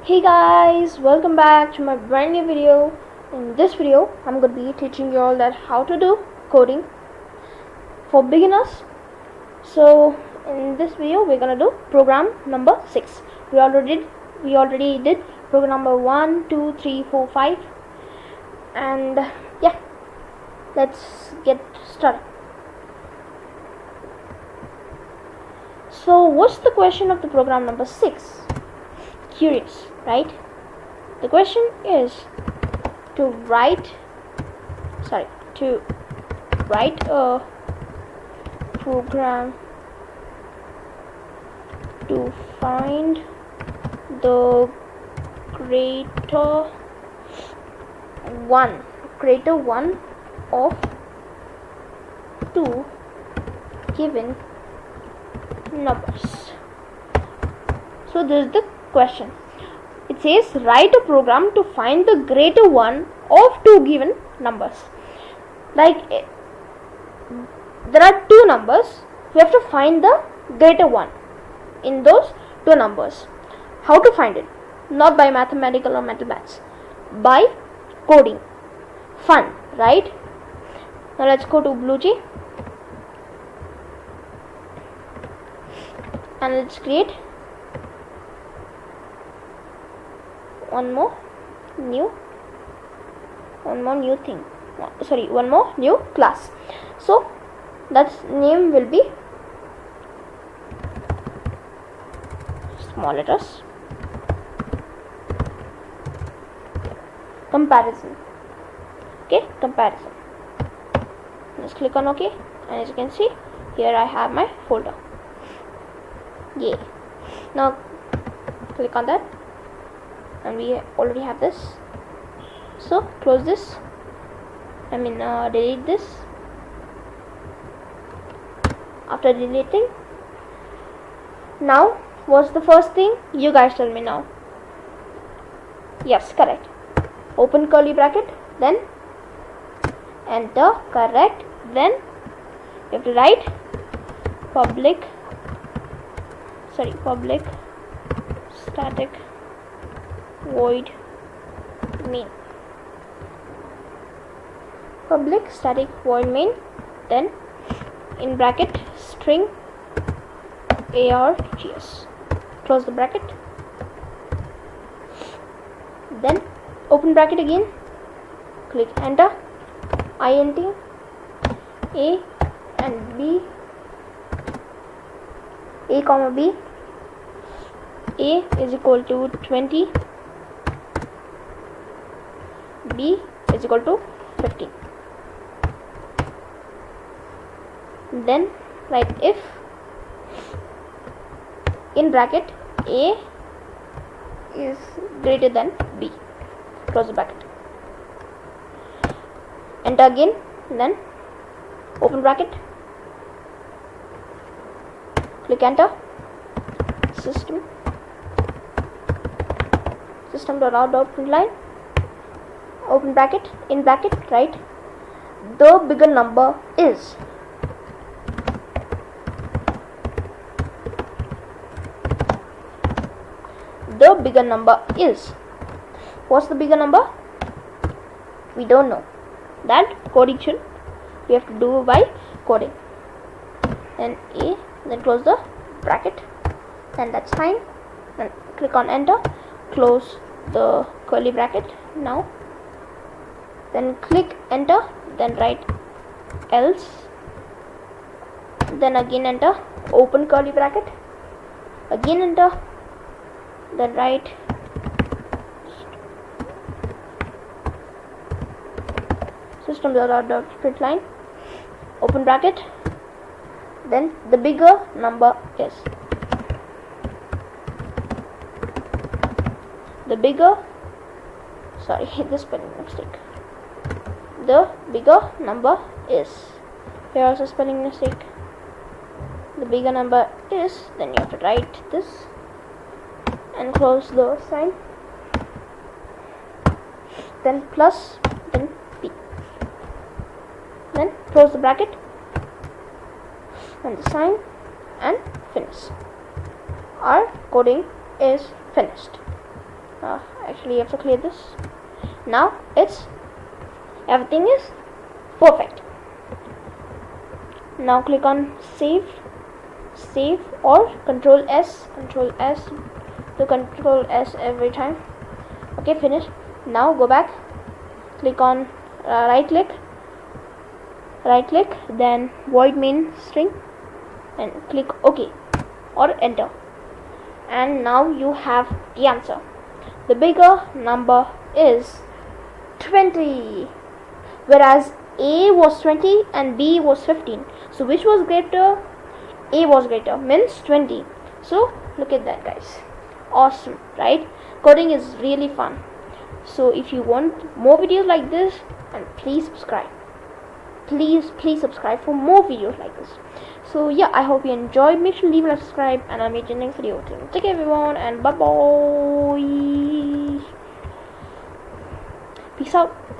Hey guys, welcome back to my brand new video. In this video, I'm going to be teaching you all that how to do coding for beginners. So in this video, we're going to do program number 6. We already did program number 1, 2, 3, 4, 5, and yeah, let's get started. So what's the question of the program number 6? Curious, right? The question is to write a program to find the greater one of two given numbers. So this is the question. It says write a program to find the greater one of two given numbers. Like there are two numbers, we have to find the greater one in those two numbers. How to find it? Not by mathematical or mental maths, by coding. Fun, right? Now let's go to BlueJ and let's create one more new class. So that's name will be small letters comparison. Okay, comparison. Let's click on OK, and as you can see here I have my folder. Yay. Now click on that, and we already have this. So close this, delete this. After deleting, now what's the first thing? You guys tell me now. Yes, correct. Open curly bracket, then enter. Correct. Then you have to write public static void main. Public static void main, then in bracket string args. Close the bracket, then open bracket again, click enter. Int a and b, a comma b. A is equal to 20, b is equal to 15. Then write if in bracket a is greater than b. Close the bracket, enter again, then open bracket, click enter. System.out.println, open bracket, in bracket write the bigger number is. The bigger number is. What's the bigger number? We don't know. That coding we have to do by coding. Then a, then close the bracket, and that's fine. Then click on enter, close the curly bracket now, then click enter, then write else, then again enter, open curly bracket, again enter, then write system.out.println, open bracket, then the bigger number is. The spelling mistake. The bigger number is. Here also spelling mistake. The bigger number is, then you have to write this and close the sign, then plus, then p, then close the bracket and the sign, and finish. Our coding is finished. Actually, you have to clear this. Now it's everything is perfect. Now click on save or control S to control S every time. Okay, finish. Now go back, click on right click, then void main string and click OK or enter, and now you have the answer. The bigger number is 20, whereas A was 20 and B was 15. So which was greater? A was greater, means 20. So look at that, guys. Awesome, right? Coding is really fun. So if you want more videos like this, and please subscribe. Please subscribe for more videos like this. So yeah, I hope you enjoyed. Make sure to leave a like, subscribe, and I'll meet you in the next video. Take care everyone, and bye bye. Peace out.